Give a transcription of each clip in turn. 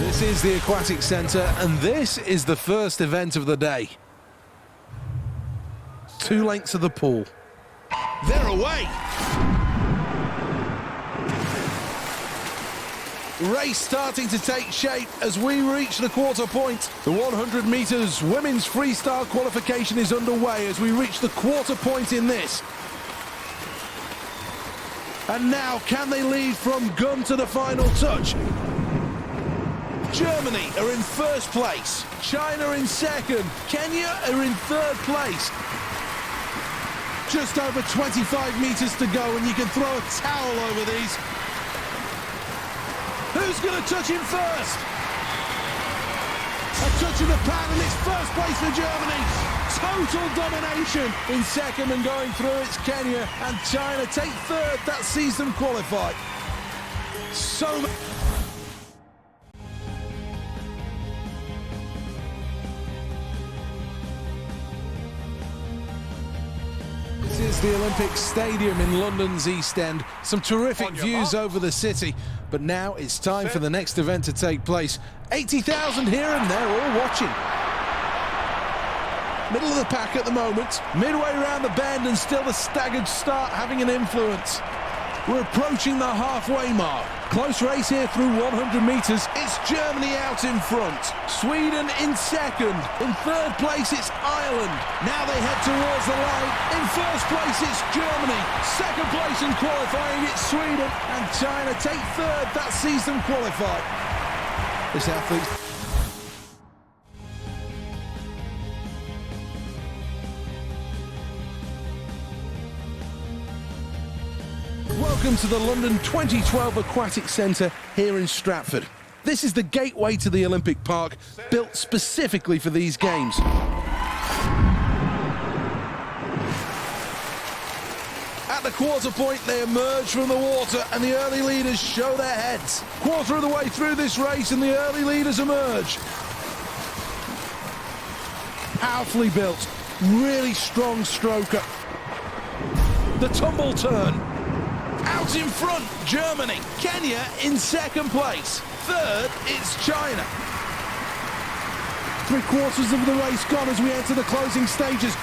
This is the Aquatic Centre, and this is the first event of the day. 2 lengths of the pool. They're away. Race starting to take shape as we reach the quarter point. The 100 metres women's freestyle qualification is underway as we reach the quarter point in this. And now, can they lead from gun to the final touch? Germany are in first place, China in second, Kenya are in third place. Just over 25 metres to go and you can throw a towel over these. Who's going to touch him first? A touch in the pad and it's first place for Germany. Total domination. In second and going through it's Kenya, and China take third. That sees them qualify. So This is the Olympic Stadium in London's East End. Some terrific views over the city, but now it's time for the next event to take place. 80,000 here and they're all watching. Middle of the pack at the moment, midway around the bend and still the staggered start having an influence. We're approaching the halfway mark. Close race here through 100 metres. It's Germany out in front. Sweden in second. In third place, it's Ireland. Now they head towards the line. In first place, it's Germany. Second place in qualifying, it's Sweden. And China take third. That sees them qualify. This athlete... Welcome to the London 2012 Aquatic Centre here in Stratford. This is the gateway to the Olympic Park, built specifically for these games. At the quarter point, they emerge from the water and the early leaders show their heads. Quarter of the way through this race and the early leaders emerge. Powerfully built, really strong stroker. The tumble turn. Out in front, Germany. Kenya in second place. Third, it's China. 3/4 of the race gone as we enter the closing stages.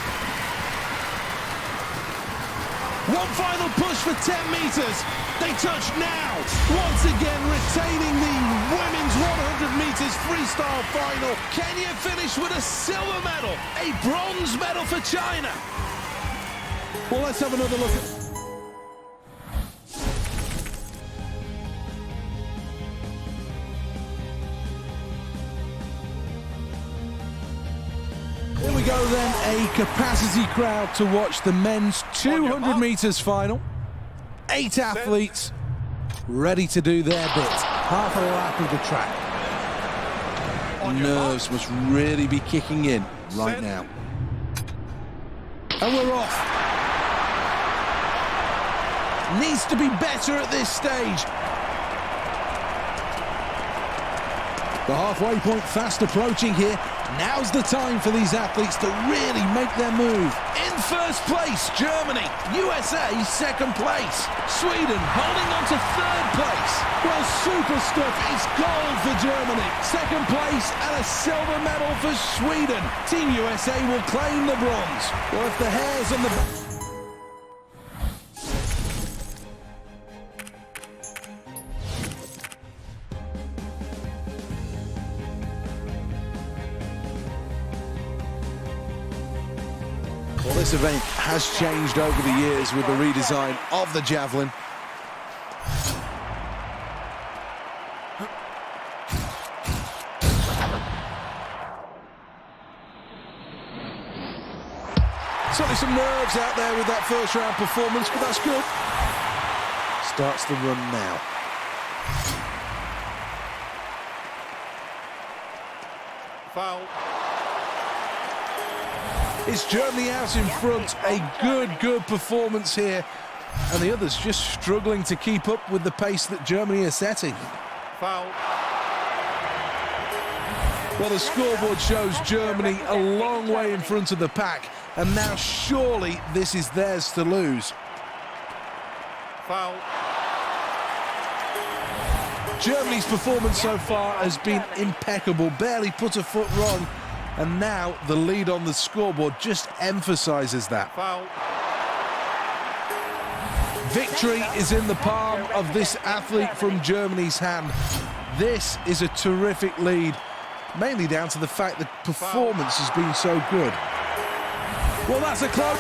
One final push for 10 metres. They touch now. Once again, retaining the women's 100 metres freestyle final. Kenya finished with a silver medal. A bronze medal for China. Well, let's have another look at... Here we go then, a capacity crowd to watch the men's 200 metres final. 8 athletes ready to do their bit. Half a lap of the track. Nerves must really be kicking in right now. And we're off. Needs to be better at this stage. The halfway point fast approaching here. Now's the time for these athletes to really make their move. In first place, Germany. USA, second place. Sweden holding on to third place. Well, super stuff. It's gold for Germany. Second place and a silver medal for Sweden. Team USA will claim the bronze. Well, if the hair's on the... Well, this event has changed over the years with the redesign of the javelin. Certainly some nerves out there with that first round performance, but that's good. Starts the run now. Foul. It's Germany out in front. A good performance here. And the others just struggling to keep up with the pace that Germany are setting. Foul. Well, the scoreboard shows Germany a long way in front of the pack. And now surely this is theirs to lose. Foul. Germany's performance so far has been impeccable, barely put a foot wrong, and now the lead on the scoreboard just emphasises that. Foul. Victory is in the palm of this athlete from Germany's hand. This is a terrific lead, mainly down to the fact that performance has been so good. Well, that's a close.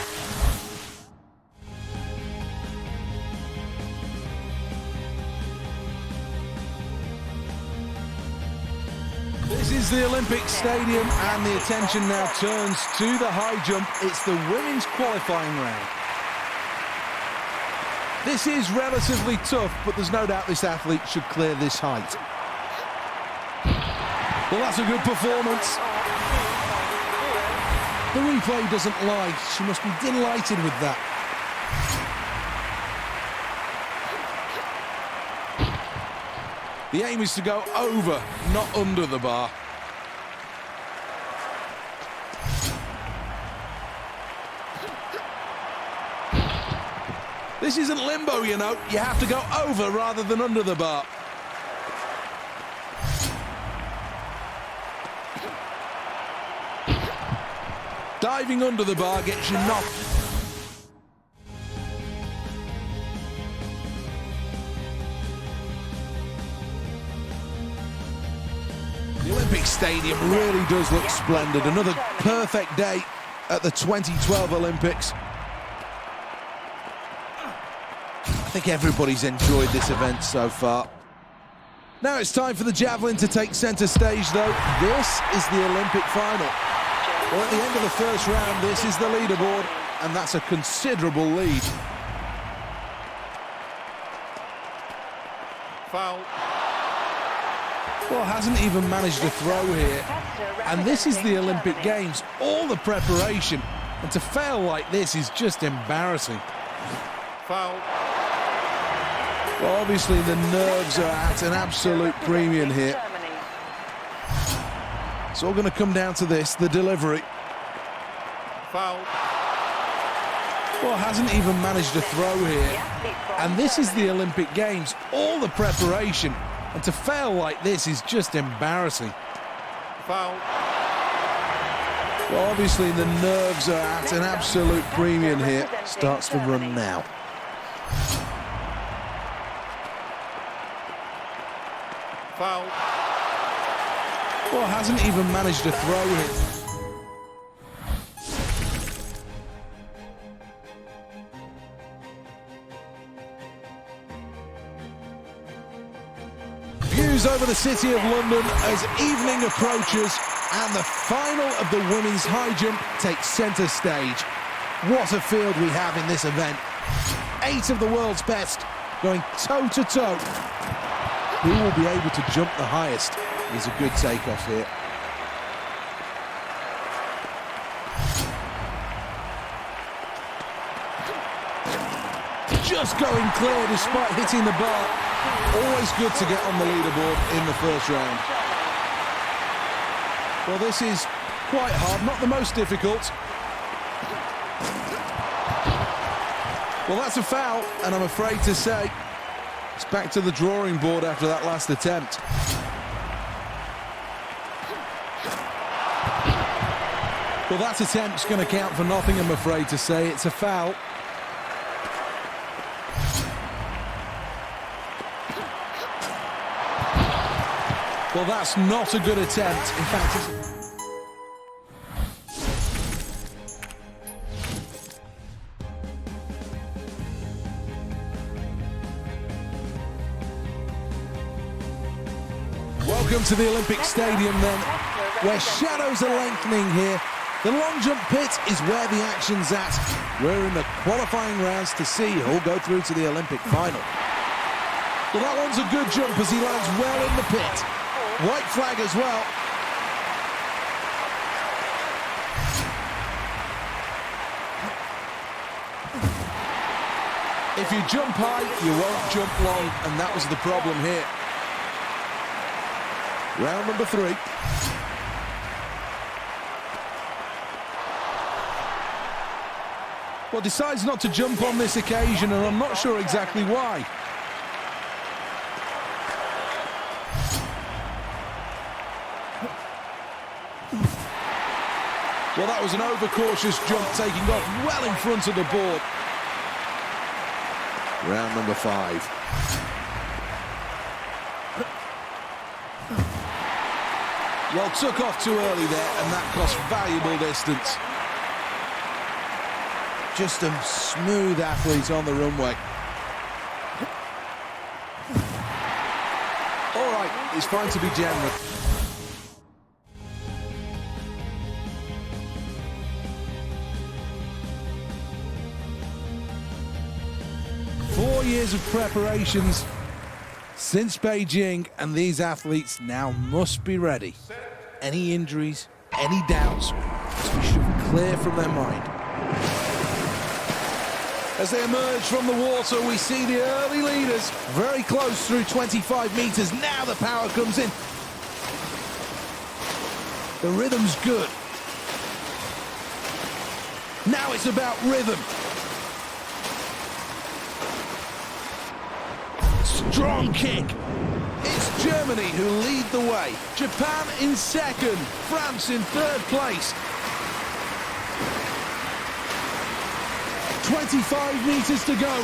This is the Olympic Stadium, and the attention now turns to the high jump. It's the women's qualifying round. This is relatively tough, but there's no doubt this athlete should clear this height. Well, that's a good performance. The replay doesn't lie. She must be delighted with that. The aim is to go over, not under the bar. This isn't limbo, you know. You have to go over rather than under the bar. Diving under the bar gets you knocked. The Olympic Stadium really does look splendid. Another perfect day at the 2012 Olympics. I think everybody's enjoyed this event so far. Now it's time for the javelin to take centre stage, though. This is the Olympic final. Well, at the end of the first round, this is the leaderboard, and that's a considerable lead. Foul. Well, hasn't even managed to throw here. And this is the Olympic Games, all the preparation, and to fail like this is just embarrassing. Foul. Well, obviously the nerves are at an absolute premium here. It's all going to come down to this, the delivery. Foul. Well, hasn't even managed to throw here. And this is the Olympic Games, all the preparation, and to fail like this is just embarrassing. Foul. Well, obviously the nerves are at an absolute premium here. Starts to run now. Foul. Well, hasn't even managed to throw it. Views over the city of London as evening approaches and the final of the women's high jump takes centre stage. What a field we have in this event. 8 of the world's best going toe-to-toe. Who will be able to jump the highest is a good takeoff here. Just going clear despite hitting the bar. Always good to get on the leaderboard in the first round. Well, this is quite hard, not the most difficult. Well, that's a foul, and I'm afraid to say it's back to the drawing board after that last attempt. Well, that attempt's going to count for nothing, I'm afraid to say. It's a foul. Well, that's not a good attempt. In fact, it's... Welcome to the Olympic Stadium then, where shadows are lengthening here. The long jump pit is where the action's at. We're in the qualifying rounds to see who'll go through to the Olympic final. Well, that one's a good jump as he lands well in the pit. White flag as well. If you jump high, you won't jump long, and that was the problem here. Round number 3. Well, decides not to jump on this occasion, and I'm not sure exactly why. Well, that was an overcautious jump, taking off well in front of the board. Round number 5. Well, took off too early there, and that cost valuable distance. Just a smooth athlete on the runway. All right, it's fine to be generous. 4 years of preparations since Beijing, and these athletes now must be ready. Any injuries, any doubts, must be shoved clear from their mind. As they emerge from the water, we see the early leaders very close through 25 meters. Now the power comes in. The rhythm's good. Now it's about rhythm. Strong kick. It's Germany who lead the way. Japan in second. France in third place. 25 meters to go.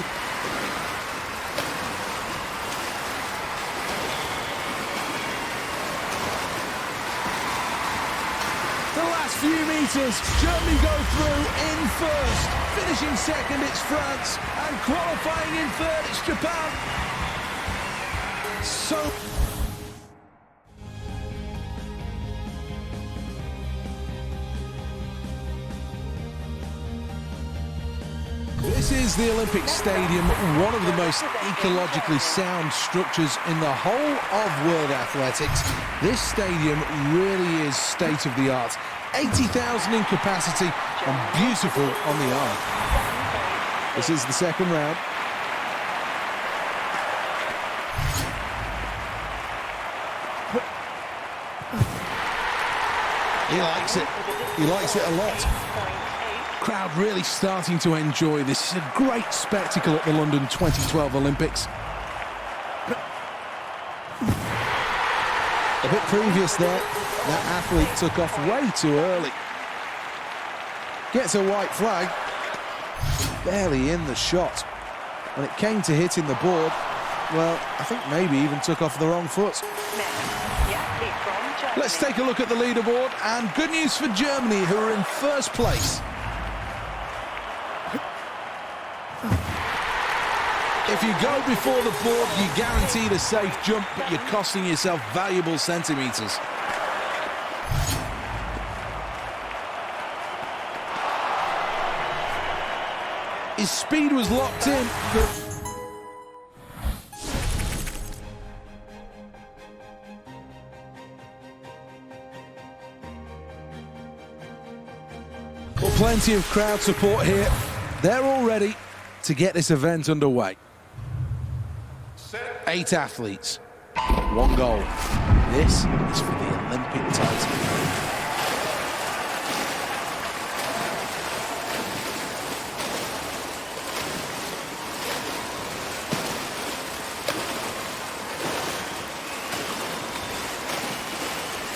The last few meters, Germany go through in first. Finishing second, it's France. And qualifying in third, it's Japan. So... This is the Olympic Stadium, one of the most ecologically sound structures in the whole of world athletics. This stadium really is state-of-the-art. 80,000 in capacity and beautiful on the eye. This is the second round. He likes it. He likes it a lot. Crowd really starting to enjoy this. It's a great spectacle at the London 2012 Olympics. A bit previous there, that athlete took off way too early. Gets a white flag, barely in the shot. When it came to hitting the board, well, I think maybe even took off the wrong foot. Let's take a look at the leaderboard, and good news for Germany, who are in first place. If you go before the board, you're guaranteed a safe jump, but you're costing yourself valuable centimetres. His speed was locked in, but... Well, plenty of crowd support here. They're all ready to get this event underway. 8 athletes, 1 goal. This is for the Olympic title.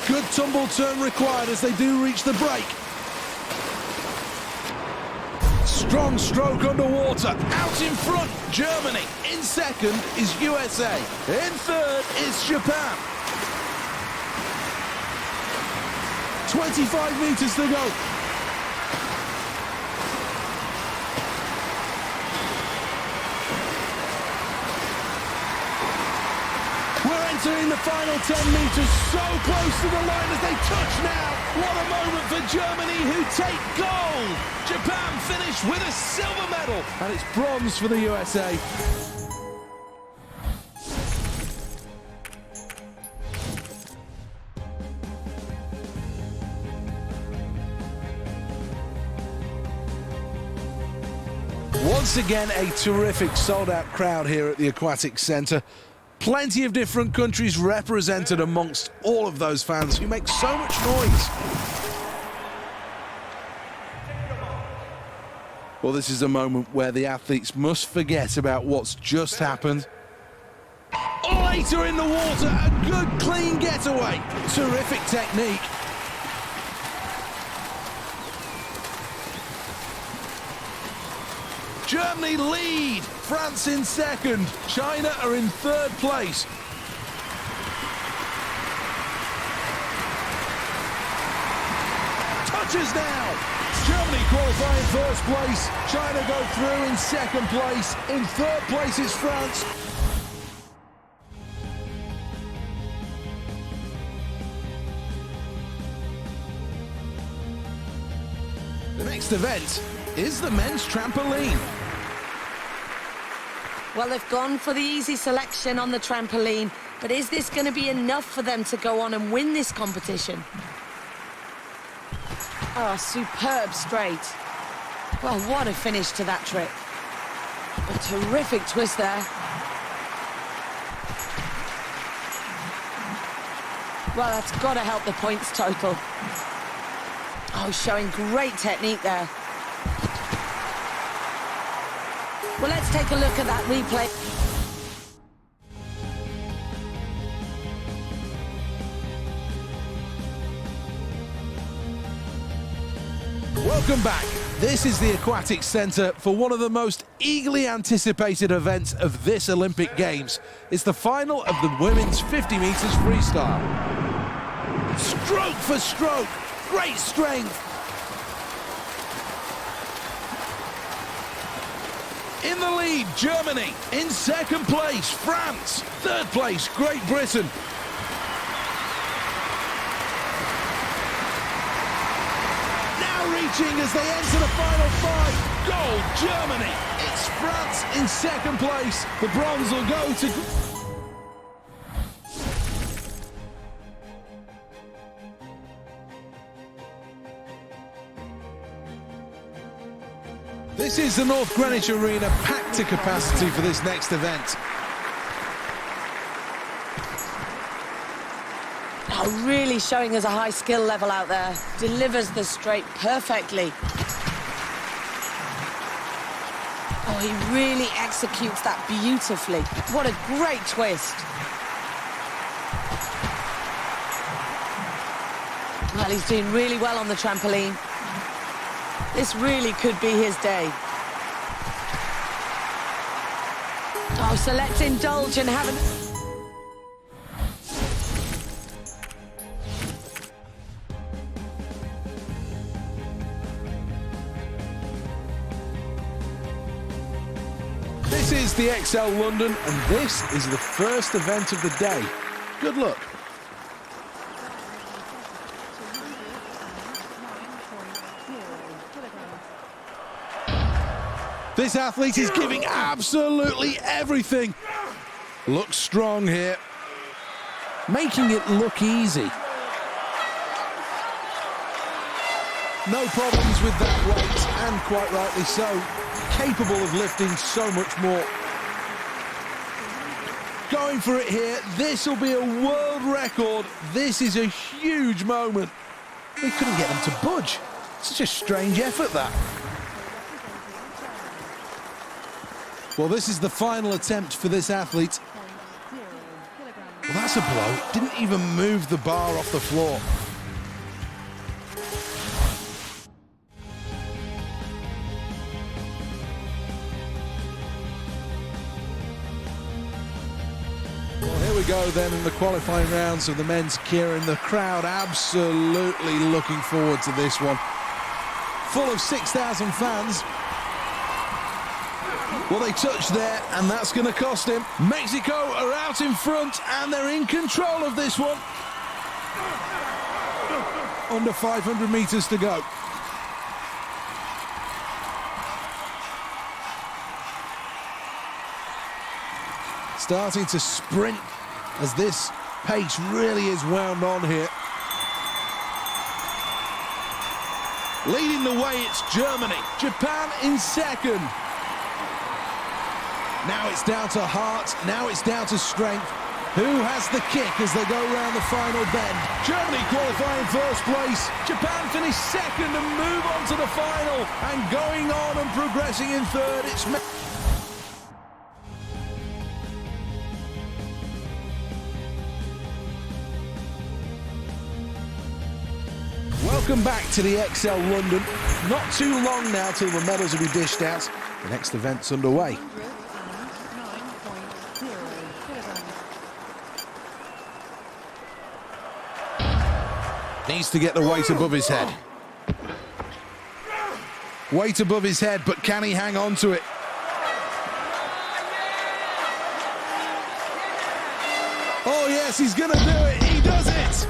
Good tumble turn required as they do reach the break. Strong stroke underwater, out in front, Germany. In second is USA. In third is Japan. 25 meters to go. We're entering the final 10 meters, so close to the line as they touch now. What a moment for Germany, who take gold. Japan finish with a silver medal, and it's bronze for the USA. Once again, a terrific sold-out crowd here at the Aquatic Centre. Plenty of different countries represented amongst all of those fans who make so much noise. Well, this is a moment where the athletes must forget about what's just happened. Later in the water, a good clean getaway. Terrific technique. Germany lead. France in second. China are in third place. Touches now. Germany qualify in first place. China go through in second place. In third place is France. The next event is the men's trampoline. Well, they've gone for the easy selection on the trampoline, but is this going to be enough for them to go on and win this competition? Oh, superb straight. Well, what a finish to that trip. A terrific twist there. Well, that's got to help the points total. Oh, showing great technique there. Well, let's take a look at that replay. Welcome back. This is the Aquatics Centre for one of the most eagerly anticipated events of this Olympic Games. It's the final of the women's 50 metres freestyle. Stroke for stroke, great strength. In the lead, Germany. In second place, France. Third place, Great Britain. Reaching as they enter the final five. Gold, Germany. It's France in second place. The bronze will go to... This is the North Greenwich Arena, packed to capacity for this next event. Oh, really showing us a high skill level out there. Delivers the straight perfectly. Oh, he really executes that beautifully. What a great twist. Well, he's doing really well on the trampoline. This really could be his day. Oh, so let's indulge and have an... This is the XL London, and this is the first event of the day. Good luck. This athlete is giving absolutely everything. Looks strong here. Making it look easy. No problems with that weight, and quite rightly so. Capable of lifting so much more. Going for it here. This will be a world record. This is a huge moment. We couldn't get them to budge. Such a strange effort, that. Well, this is the final attempt for this athlete. Well, that's a blow. Didn't even move the bar off the floor. Well, here we go then in the qualifying rounds of the men's Kieran. The crowd absolutely looking forward to this one. Full of 6,000 fans. Well, they touched there, and that's going to cost him. Mexico are out in front, and they're in control of this one. Under 500 metres to go. Starting to sprint as this pace really is wound on here. Leading the way, it's Germany. Japan in second. Now it's down to heart, now it's down to strength. Who has the kick as they go around the final bend? Germany qualifying first place. Japan finish second and move on to the final. And going on and progressing in third, it's... Welcome back to the XL London. Not too long now till the medals will be dished out. The next event's underway. 109.0 kilograms. Needs to get the weight above his head. Weight above his head, but can he hang on to it? Oh yes, he's going to do it. He does it.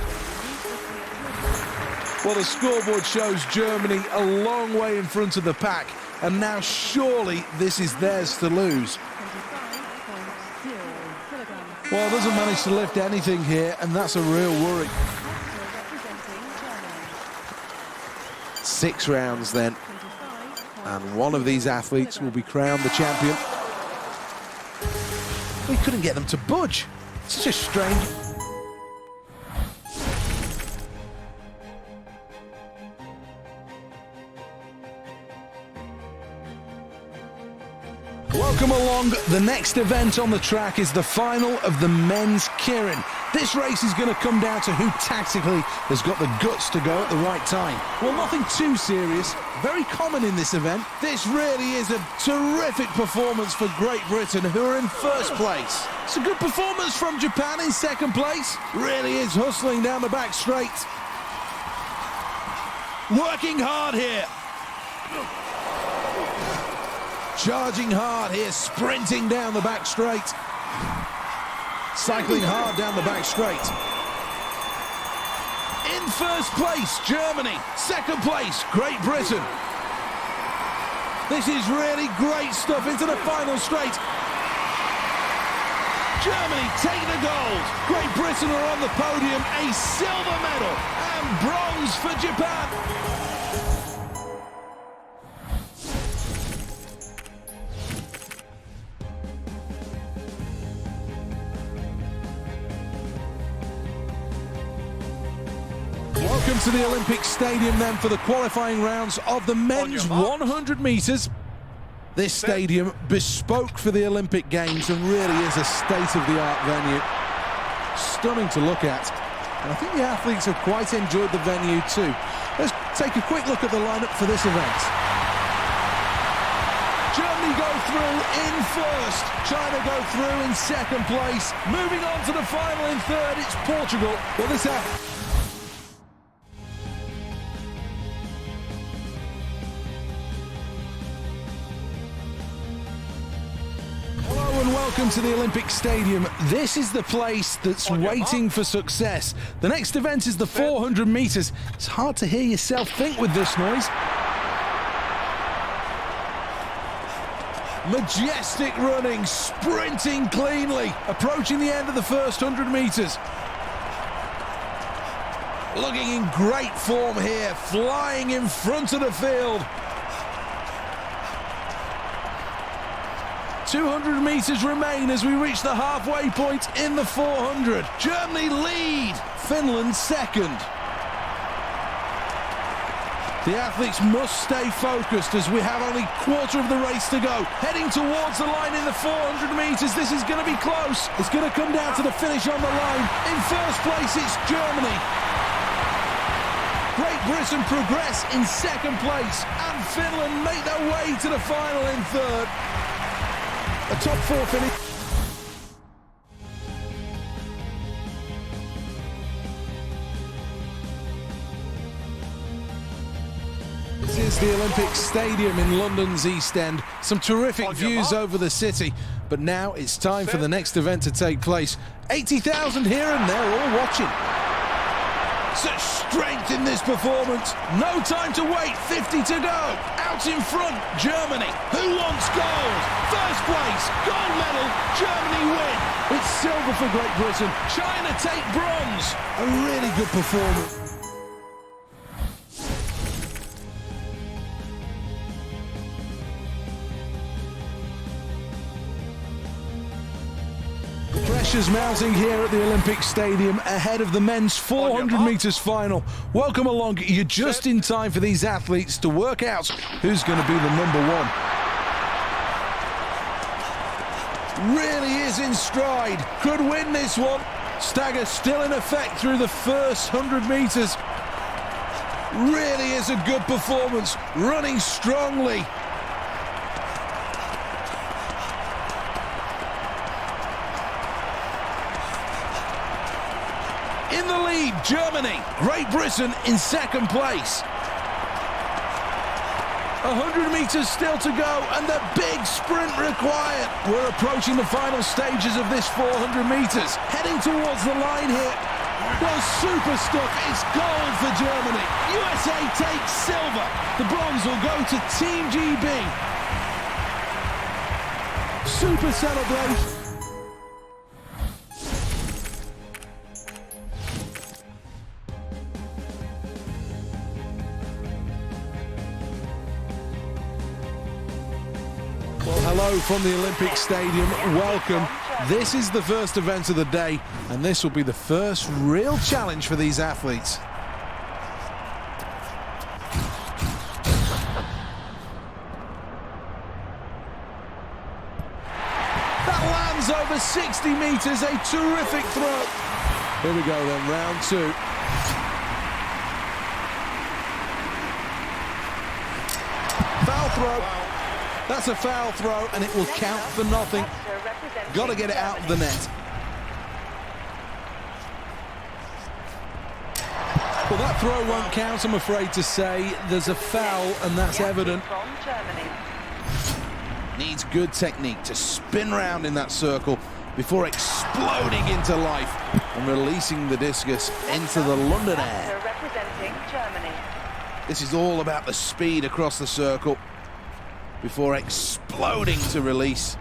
Well, the scoreboard shows Germany a long way in front of the pack, and now surely this is theirs to lose. 25.0 kilograms. Well, doesn't manage to lift anything here, and that's a real worry. Representing Germany. 6 rounds then, 25.0 and one of these athletes will be crowned the champion. We couldn't get them to budge. Such a strange... Welcome along. The next event on the track is the final of the men's Keirin. This race is going to come down to who tactically has got the guts to go at the right time. Well, nothing too serious. Very common in this event. This really is a terrific performance for Great Britain, who are in first place. It's a good performance from Japan in second place. Really is hustling down the back straight. Working hard here. Charging hard here, sprinting down the back straight. Cycling hard down the back straight. In first place, Germany. Second place, Great Britain. This is really great stuff into the final straight. Germany take the gold. Great Britain are on the podium. A silver medal and bronze for Japan. Welcome to the Olympic Stadium then for the qualifying rounds of the men's 100 metres. This stadium, bespoke for the Olympic Games, and really is a state-of-the-art venue. Stunning to look at, and I think the athletes have quite enjoyed the venue too. Let's take a quick look at the lineup for this event. Germany go through in first, China go through in second place. Moving on to the final in third, it's Portugal. Well, this welcome to the Olympic Stadium. This is the place that's waiting for success. The next event is the 400 metres. It's hard to hear yourself think with this noise. Majestic running, sprinting cleanly, approaching the end of the first 100 metres. Looking in great form here, flying in front of the field. 200 metres remain as we reach the halfway point in the 400. Germany lead, Finland second. The athletes must stay focused as we have only quarter of the race to go. Heading towards the line in the 400 metres, this is going to be close. It's going to come down to the finish on the line. In first place, it's Germany. Great Britain progress in second place, and Finland make their way to the final in third. A top 4 finish. This is the Olympic Stadium in London's East End. Some terrific views over the city, but now it's time for the next event to take place. 80,000 here and they're all watching. Such strength in this performance. No time to wait, 50 to go. Out in front, Germany. Who wants gold? First place, gold medal, Germany win. It's silver for Great Britain. China take bronze. A really good performance. Pressure's mounting here at the Olympic Stadium ahead of the men's 400 metres final. Welcome along. You're just in time for these athletes to work out who's going to be the number one. Really is in stride. Could win this one. Stagger still in effect through the first 100 metres. Really is a good performance. Running strongly. In the lead, Germany. Great Britain in second place. 100 metres still to go, and the big sprint required. We're approaching the final stages of this 400 metres. Heading towards the line here. Well, super stuff. It's gold for Germany. USA takes silver. The bronze will go to Team GB. Super celebration. Well, hello from the Olympic Stadium. Welcome. This is the first event of the day, and this will be the first real challenge for these athletes. That lands over 60 metres, a terrific throw. Here we go then, round two. Foul throw. That's a foul throw, and it will count for nothing. Got to get it out of the net. Well, that throw won't count, I'm afraid to say. There's a foul, and that's evident. Needs good technique to spin round in that circle before exploding into life and releasing the discus into the London air. This is all about the speed across the circle before exploding to release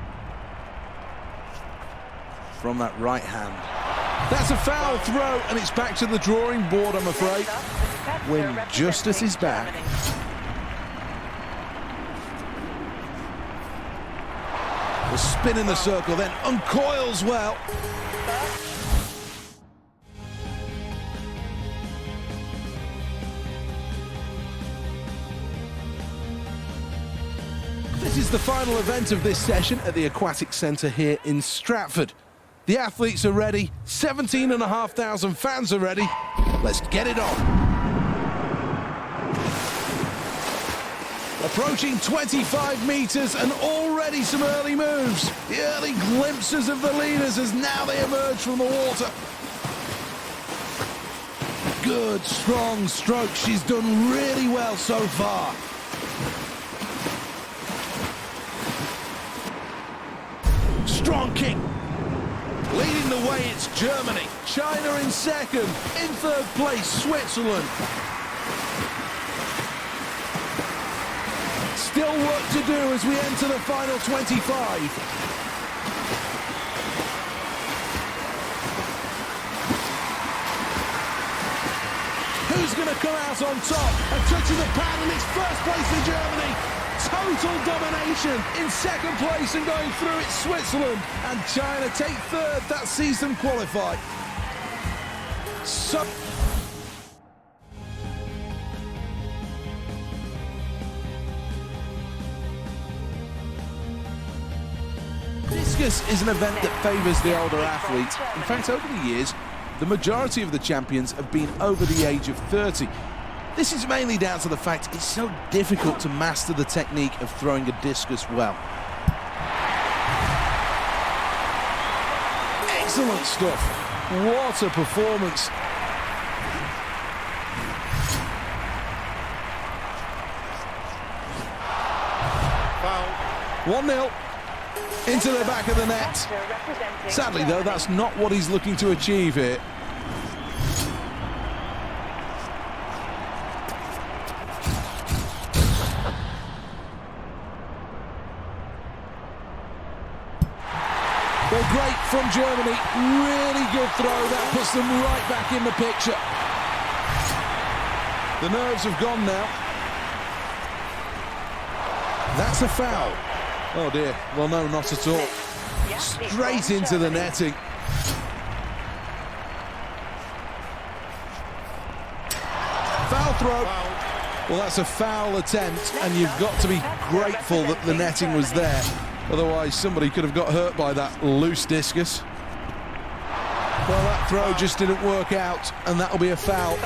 from that right hand. That's a foul throw, and it's back to the drawing board, I'm afraid, when justice is back. The spin in the circle, then uncoils well. This is the final event of this session at the Aquatic Centre here in Stratford. The athletes are ready, 17,500 fans are ready. Let's get it on. Approaching 25 metres and already some early moves. The early glimpses of the leaders as now they emerge from the water. Good, strong stroke. She's done really well so far. Strong kick. Leading the way, it's Germany. China in second. In third place, Switzerland. Still work to do as we enter the final 25. Who's going to come out on top? A touch of the pad, and it's first place for Germany. Total domination. In second place and going through, it's Switzerland. And China take third. That sees them qualify. So discus is an event that favours the older athletes. In fact, over the years, the majority of the champions have been over the age of 30. This is mainly down to the fact it's so difficult to master the technique of throwing a discus well. Excellent stuff. What a performance. Foul. 1-0 into the back of the net. Sadly, though, that's not what he's looking to achieve here. Well, great from Germany. Really good throw. That puts them right back in the picture. The nerves have gone now. That's a foul. Oh dear. Well, no, not at all. Straight into the netting. Foul throw. Well, that's a foul attempt, and you've got to be grateful that the netting was there. Otherwise, somebody could have got hurt by that loose discus. Well, that throw just didn't work out, and that'll be a foul.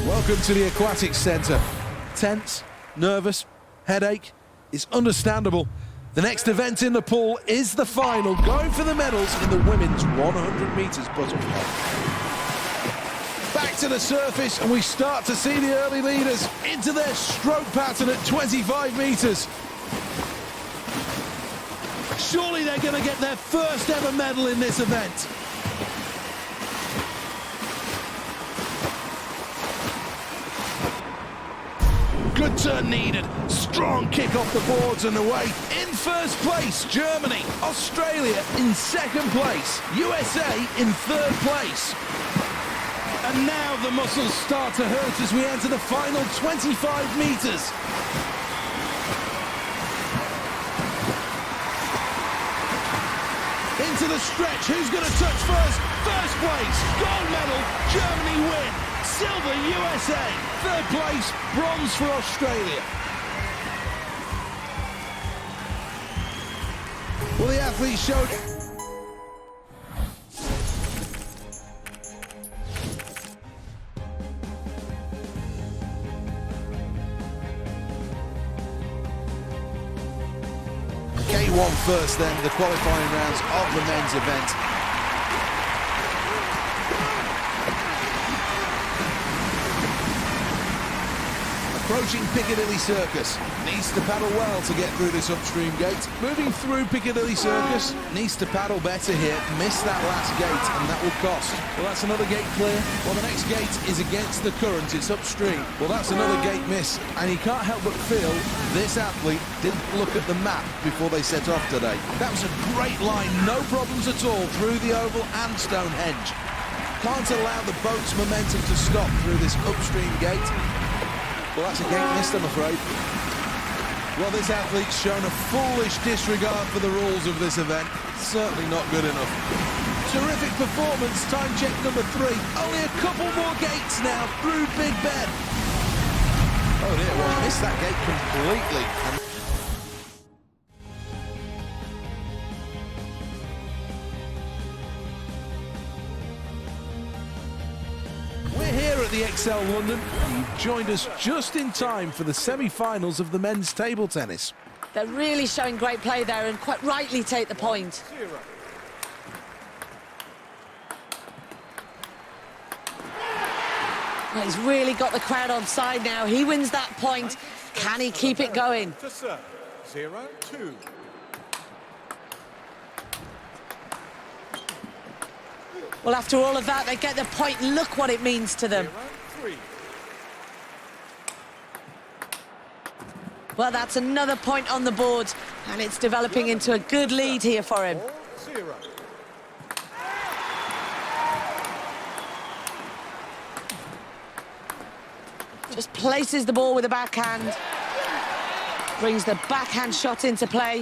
Welcome to the Aquatic Centre. tense, nervous, headache. It's understandable. The next event in the pool is the final, going for the medals in the women's 100 metres butterfly. Back to the surface, and we start to see the early leaders into their stroke pattern at 25 metres. Surely they're going to get their first ever medal in this event. Good turn needed. Strong kick off the boards and away. In first place, Germany. Australia in second place. USA in third place. And now the muscles start to hurt as we enter the final 25 metres. Into the stretch. Who's going to touch first? First place. Gold medal. Germany win. Silver, USA. Third place, bronze for Australia. Well, the athletes showed... K1 first then, the qualifying rounds of the men's event. Approaching Piccadilly Circus, needs to paddle well to get through this upstream gate. Moving through Piccadilly Circus, needs to paddle better here, missed that last gate and that will cost. Well, that's another gate clear. Well, the next gate is against the current, it's upstream. Well, that's another gate miss, and you can't help but feel this athlete didn't look at the map before they set off today. That was a great line, no problems at all through the oval and Stonehenge. Can't allow the boat's momentum to stop through this upstream gate. Well, that's a gate missed, I'm afraid. Well, this athlete's shown a foolish disregard for the rules of this event. Certainly not good enough. Terrific performance, time check number 3. Only a couple more gates now through Big Ben. Oh dear, well, missed that gate completely. The XL London, you've joined us just in time for the semi-finals of the men's table tennis. They're really showing great play there and quite rightly take the point. Well, he's really got the crowd on side now. He wins that point. Can he keep it going? 0-2. Well, after all of that, they get the point. Look what it means to them. 0-3. Well, that's another point on the board, and it's developing into a good lead here for him. 4-0. Just places the ball with a backhand. Brings the backhand shot into play.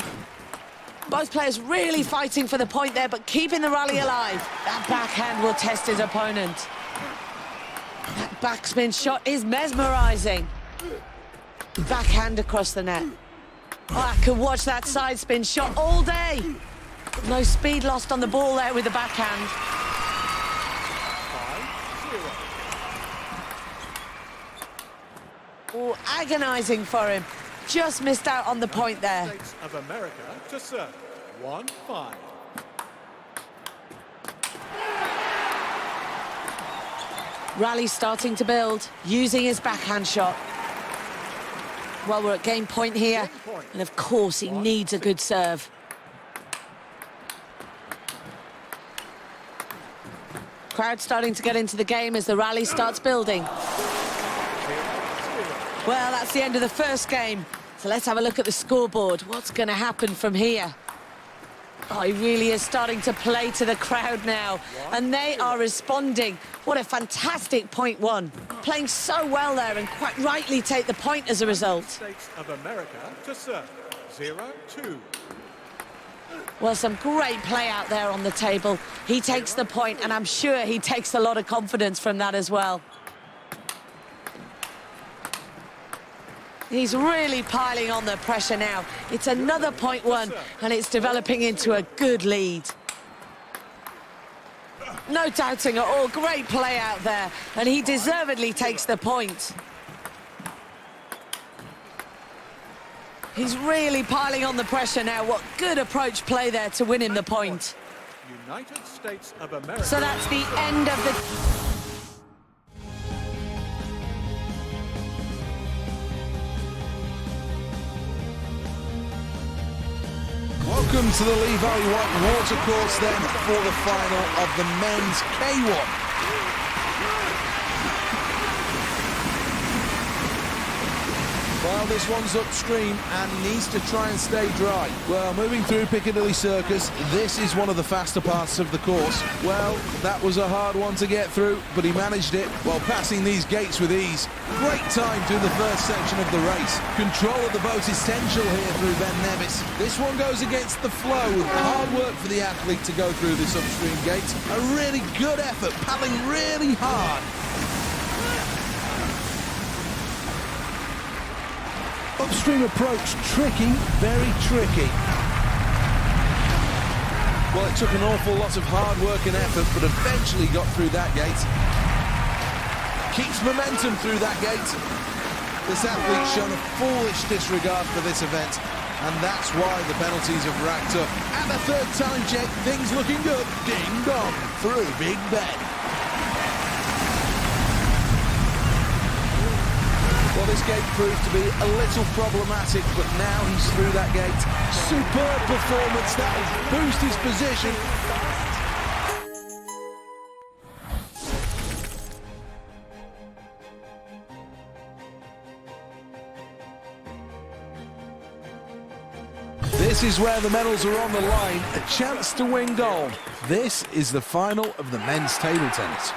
Both players really fighting for the point there, but keeping the rally alive. That backhand will test his opponent. That backspin shot is mesmerising. Backhand across the net. Oh, I could watch that side spin shot all day. No speed lost on the ball there with the backhand. 5-0. Oh, agonising for him. Just missed out on the point there. States of America to serve. 1-5. Rally starting to build, using his backhand shot. Well, we're at game point here, and of course he needs a good serve. Crowd starting to get into the game as the rally starts building. Well, that's the end of the first game. So let's have a look at the scoreboard. What's going to happen from here? Oh, he really is starting to play to the crowd now. And they are responding. What a fantastic point one. Playing so well there and quite rightly take the point as a result. States of America to serve. 0-2. Well, some great play out there on the table. He takes the point, and I'm sure he takes a lot of confidence from that as well. He's really piling on the pressure now. It's another point one, and it's developing into a good lead. No doubting at all, great play out there, and he deservedly takes the point. He's really piling on the pressure now. What good approach play there to win him the point. United States of America. So that's the end of the... Welcome to the Levi White Watercourse then for the final of the men's K1. Well, this one's upstream and needs to try and stay dry. Well, moving through Piccadilly Circus, this is one of the faster parts of the course. Well, that was a hard one to get through, but he managed it while passing these gates with ease. Great time through the first section of the race. Control of the boat essential here through Ben Nevis. This one goes against the flow. Hard work for the athlete to go through this upstream gate. A really good effort, paddling really hard. Upstream approach, tricky, very tricky. Well, it took an awful lot of hard work and effort, but eventually got through that gate. Keeps momentum through that gate. This athlete's shown a foolish disregard for this event, and that's why the penalties have racked up. At the third time check, things looking good. Ding dong, through Big Ben. Well, this gate proved to be a little problematic, but now he's through that gate. Superb performance, that will boost his position. This is where the medals are on the line, a chance to win gold. This is the final of the men's table tennis.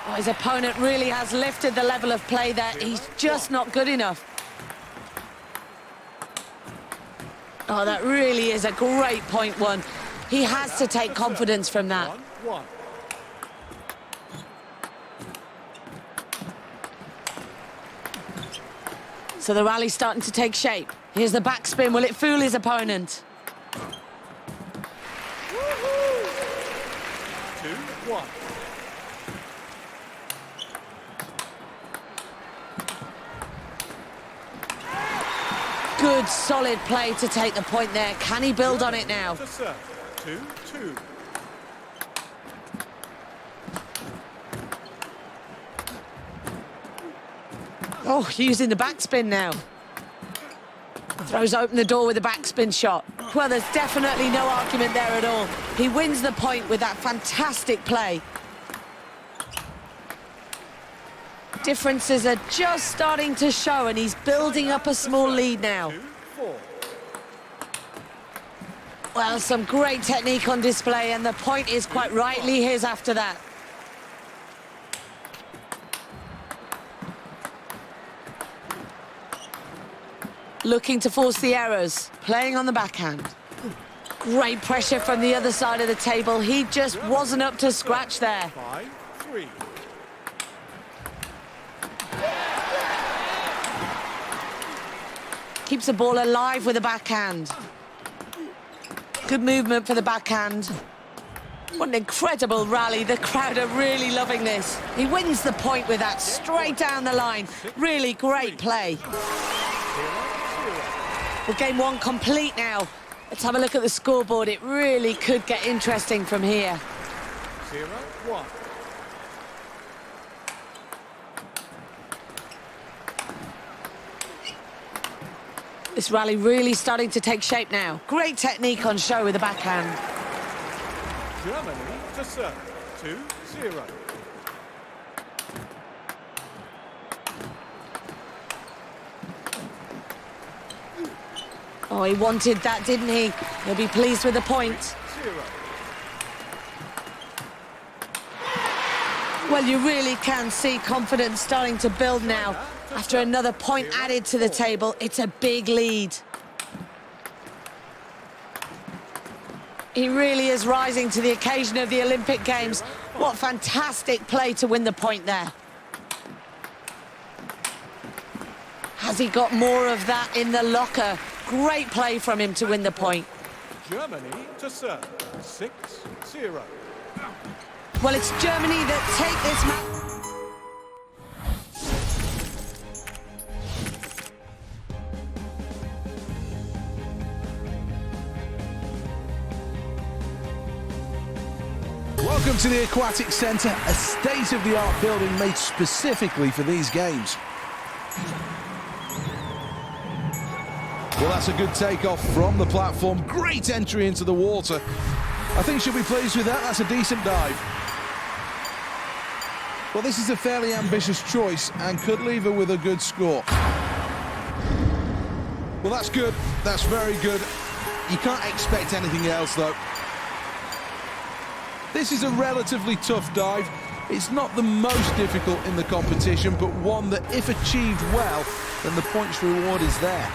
Oh, his opponent really has lifted the level of play there. He's just not good enough. Oh, that really is a great point one. He has to take confidence from that. 1-1. So the rally's starting to take shape. Here's the backspin. Will it fool his opponent? 2-1. Good, solid play to take the point there. Can he build on it now? To serve. 2-2. Oh, using the backspin now. Throws open the door with a backspin shot. Well, there's definitely no argument there at all. He wins the point with that fantastic play. Differences are just starting to show, and he's building up a small lead now. 2-4. Well, some great technique on display, and the point is quite rightly his after that. Looking to force the errors, playing on the backhand. Great pressure from the other side of the table. He just wasn't up to scratch there. 5-3. Keeps the ball alive with the backhand. Good movement for the backhand. What an incredible rally. The crowd are really loving this. He wins the point with that straight down the line. Really great play. Well, game one complete now. Let's have a look at the scoreboard. It really could get interesting from here. 0-1. This rally really starting to take shape now. Great technique on show with the backhand. Germany to serve. 2-0. Oh, he wanted that, didn't he? He'll be pleased with the point. 0. Well, you really can see confidence starting to build now. After another point added to the table, it's a big lead. He really is rising to the occasion of the Olympic Games. What fantastic play to win the point there. Has he got more of that in the locker? Great play from him to win the point. Germany to serve. 6-0. Well, it's Germany that take this match. Welcome to the Aquatic Centre, a state-of-the-art building made specifically for these games. Well, that's a good takeoff from the platform. Great entry into the water. I think she'll be pleased with that. That's a decent dive. Well, this is a fairly ambitious choice and could leave her with a good score. Well, that's good. That's very good. You can't expect anything else, though. This is a relatively tough dive. It's not the most difficult in the competition, but one that, if achieved well, then the points reward is there.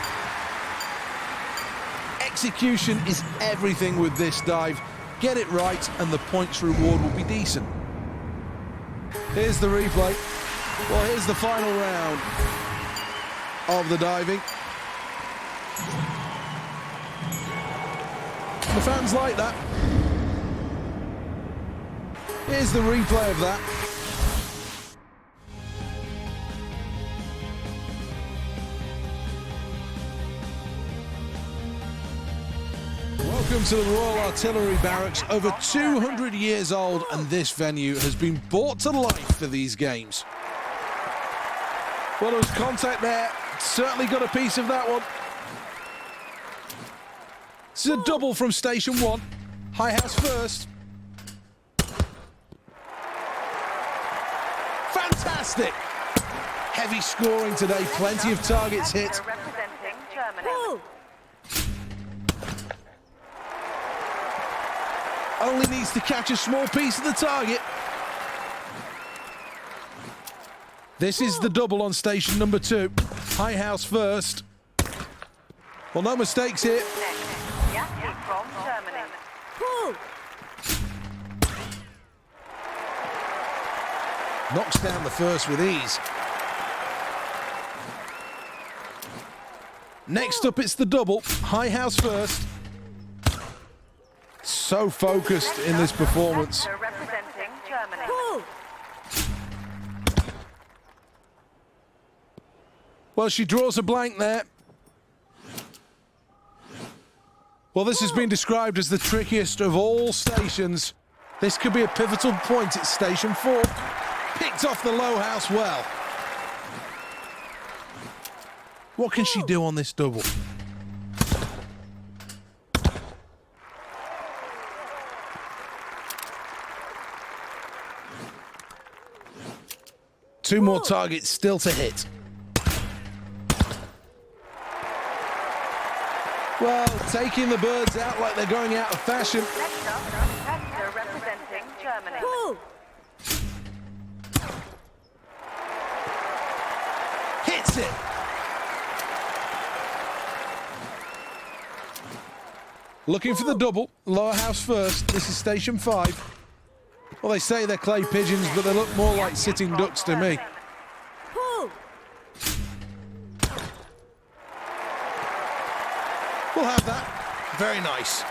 Execution is everything with this dive. Get it right, and the points reward will be decent. Here's the replay. Well, here's the final round of the diving. The fans like that. Here's the replay of that. Welcome to the Royal Artillery Barracks, over 200 years old, and this venue has been brought to life for these games. Well, there was contact there. Certainly got a piece of that one. This is a double from Station 1. High house first. Fantastic! Heavy scoring today, plenty of targets hit. Representing Germany. Only needs to catch a small piece of the target. This is the double on station number 2. High house first. Well, no mistakes here. Yaki from Germany. Knocks down the first with ease. Next up, it's the double. High house first. So focused in this performance. Representing Germany. Well, she draws a blank there. Well, this has been described as the trickiest of all stations. This could be a pivotal point at Station 4. Picked off the low house well. What can she do on this double? Two more targets still to hit. Well, taking the birds out like they're going out of fashion. Next up, Hector representing Germany. Hits it. Looking for the double. Lower house first. This is Station 5. Well, they say they're clay pigeons, but they look more like sitting ducks to me. We'll have that. Very nice.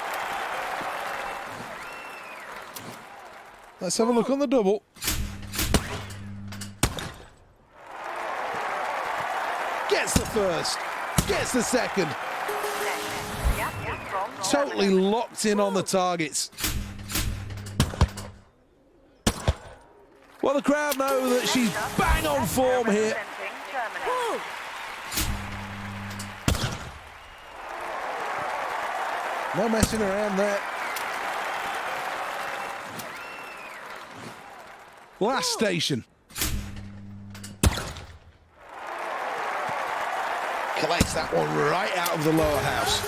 Let's have a look on the double. Gets the first. Gets the second. Totally locked in on the targets. Well, the crowd know that she's bang on form here. No messing around there. Last station. Collects that one right out of the lower house.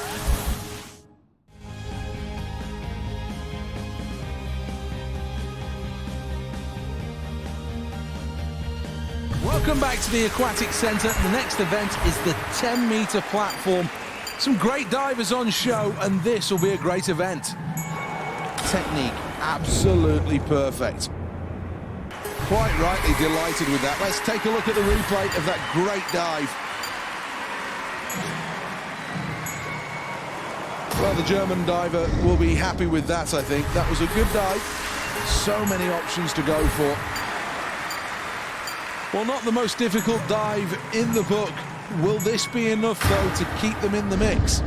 Welcome back to the Aquatic Centre. The next event is the 10-metre platform. Some great divers on show, and this will be a great event. Technique, absolutely perfect. Quite rightly delighted with that. Let's take a look at the replay of that great dive. Well, the German diver will be happy with that, I think. That was a good dive. So many options to go for. Well, not the most difficult dive in the book. Will this be enough, though, to keep them in the mix?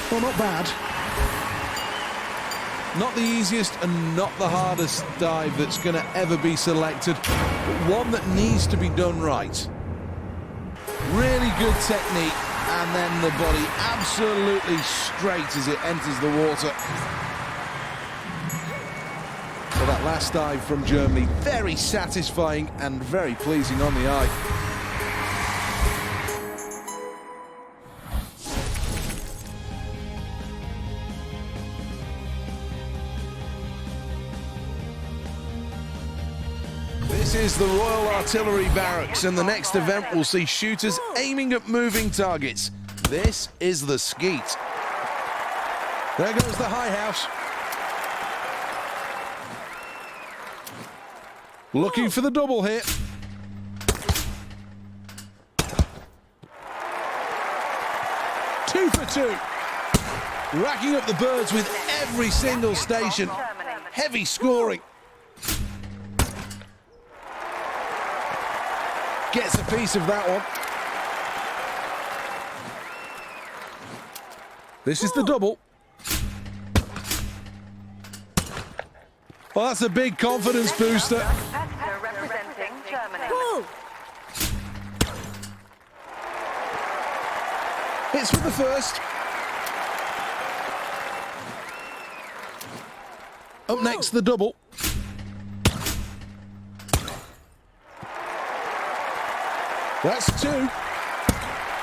Well, not bad. Not the easiest and not the hardest dive that's going to ever be selected, but one that needs to be done right. Really good technique, and then the body absolutely straight as it enters the water. So that last dive from Germany, very satisfying and very pleasing on the eye. This is the Royal Artillery Barracks, and the next event will see shooters aiming at moving targets. This is the skeet. There goes the high house. Looking for the double here. Two for two. Racking up the birds with every single station. Heavy scoring. Gets a piece of that one. This is the double. Well, that's a big confidence booster. Competitor representing Germany. Hits with the first. Up next, the double. That's two.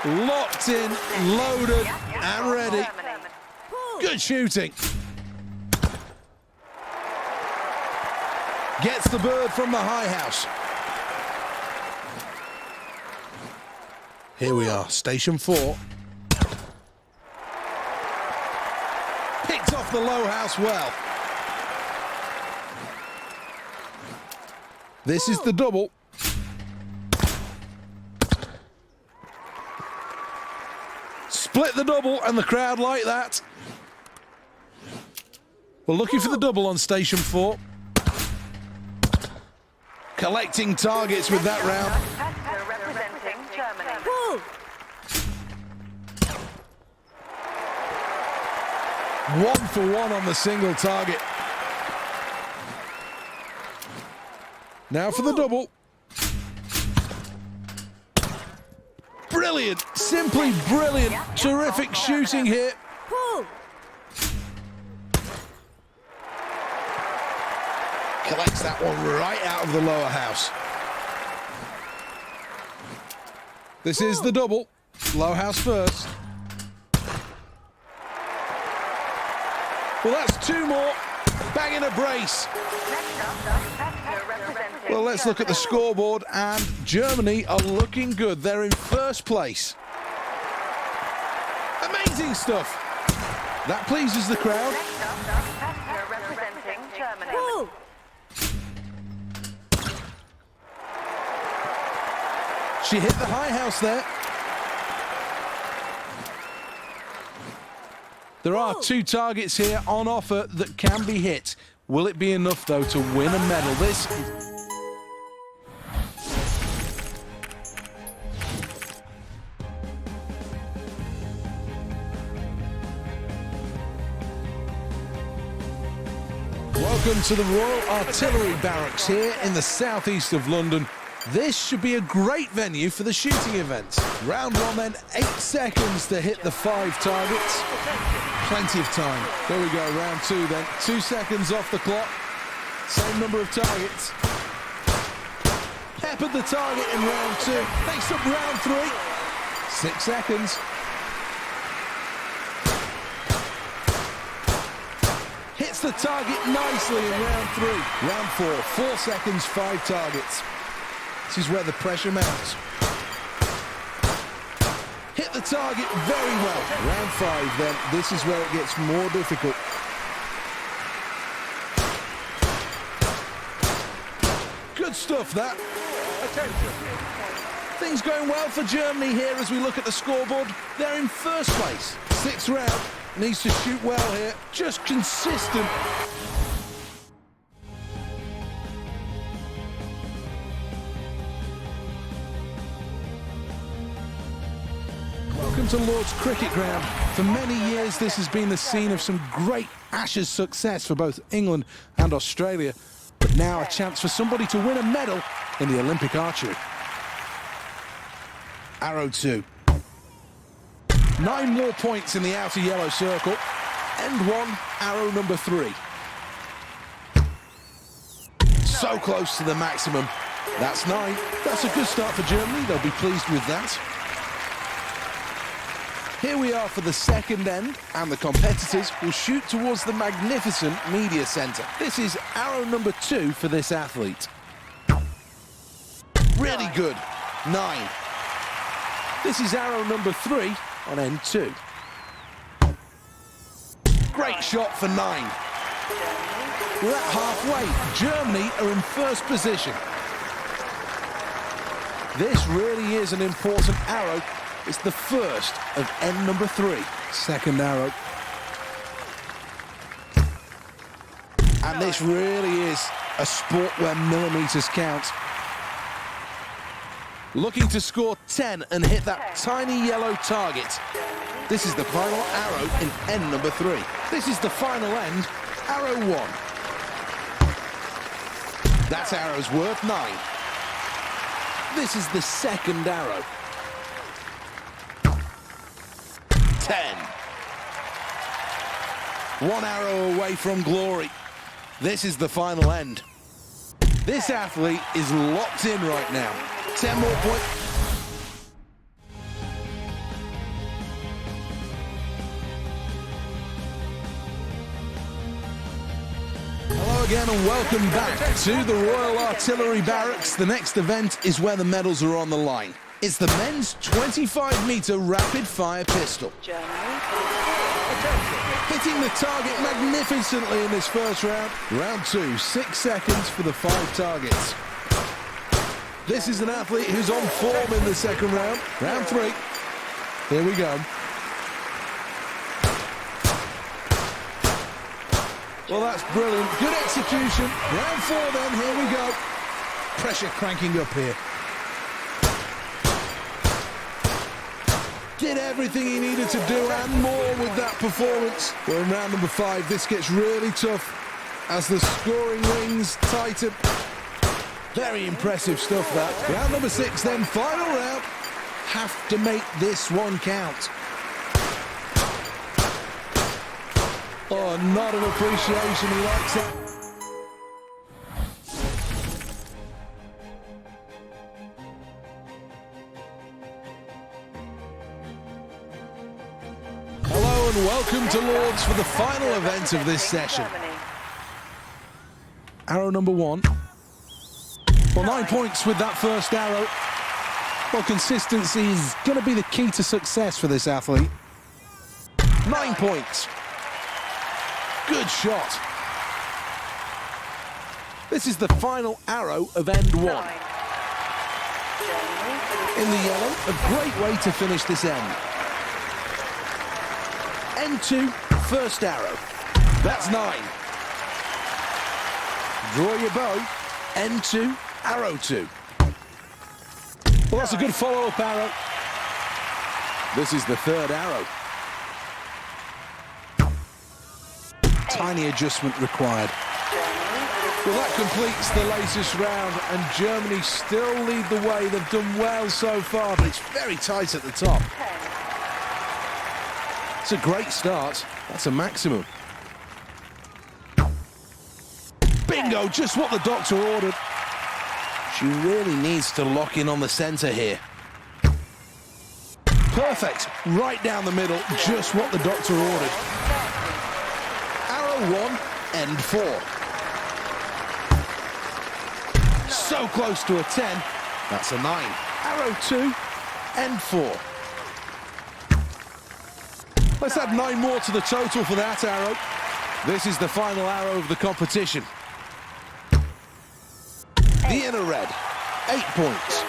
Locked in, loaded, and ready. Good shooting. Gets the bird from the high house. Here we are, station 4. Picked off the low house well. This is the double. Split the double, and the crowd like that. We're looking for the double on station 4. Collecting targets with that round. Competitor representing Germany. One for one on the single target. Now for the double. Brilliant, simply brilliant. Terrific shooting here. Collects that one right out of the lower house. This is the double. Low house first. Well, that's two more. Banging a brace. Well, let's look at the scoreboard, and Germany are looking good. They're in first place. Amazing stuff. That pleases the crowd. Representing Germany. She hit the high house there. There are two targets here on offer that can be hit. Will it be enough, though, to win a medal? This is... Welcome to the Royal Artillery Barracks here in the southeast of London. This should be a great venue for the shooting event. Round 1 then, 8 seconds to hit the 5 targets. Plenty of time. There we go, round 2 then. 2 seconds off the clock. Same number of targets. Peppered the target in round 2. Next up, round 3. 6 seconds. Hits the target nicely in round 3. Round 4, 4 seconds, 5 targets. This is where the pressure mounts. Hit the target very well. Round 5 then, this is where it gets more difficult. Good stuff, that. Things going well for Germany here as we look at the scoreboard. They're in first place. 6th round. Needs to shoot well here. Just consistent. Welcome to Lord's Cricket Ground. For many years, this has been the scene of some great Ashes success for both England and Australia, but now a chance for somebody to win a medal in the Olympic archery. Arrow 2. 9 more points in the outer yellow circle. End 1, arrow number 3. So close to the maximum. That's 9. That's a good start for Germany. They'll be pleased with that. Here we are for the second end, and the competitors will shoot towards the magnificent media centre. This is arrow number 2 for this athlete. Really good. 9. This is arrow number 3 on end 2. Great shot for 9. We're at halfway. Germany are in first position. This really is an important arrow. It's the first of end number 3. Second arrow. And this really is a sport where millimetres count. Looking to score 10 and hit that tiny yellow target. This is the final arrow in end number 3. This is the final end, arrow 1. That arrow's worth 9. This is the second arrow. 10. 1 arrow away from glory. This is the final end. This athlete is locked in right now. 10 more points. Hello again and welcome back to the Royal Artillery Barracks. The next event is where the medals are on the line. It's the men's 25-metre rapid-fire pistol. Hitting the target magnificently in this first round. Round 2, 6 seconds for the 5 targets. This is an athlete who's on form in the second round. Round 3. Here we go. Well, that's brilliant. Good execution. Round 4 then. Here we go. Pressure cranking up here. Did everything he needed to do and more with that performance. Well, in round number 5, this gets really tough as the scoring rings tighten. Very impressive stuff, that. Round number 6, then, final round. Have to make this one count. Oh, not an appreciation, he likes it. Hello and welcome to Lords for the final event of this session. Arrow number 1. Well, 9 points with that first arrow. Well, consistency is going to be the key to success for this athlete. 9 points. Good shot. This is the final arrow of end 1. In the yellow, a great way to finish this end. End 2, first arrow. That's 9. Draw your bow. End 2, arrow 2. Well, that's a good follow-up arrow. This is the third arrow. Tiny adjustment required. Well, that completes the latest round, and Germany still lead the way. They've done well so far, but it's very tight at the top. It's a great start. That's a maximum. Bingo, just what the doctor ordered. She really needs to lock in on the centre here. Perfect, right down the middle, just what the doctor ordered. Arrow 1, end 4. So close to a 10, that's a 9. Arrow 2, end 4. Let's add 9 more to the total for that arrow. This is the final arrow of the competition. The inner red, 8 points.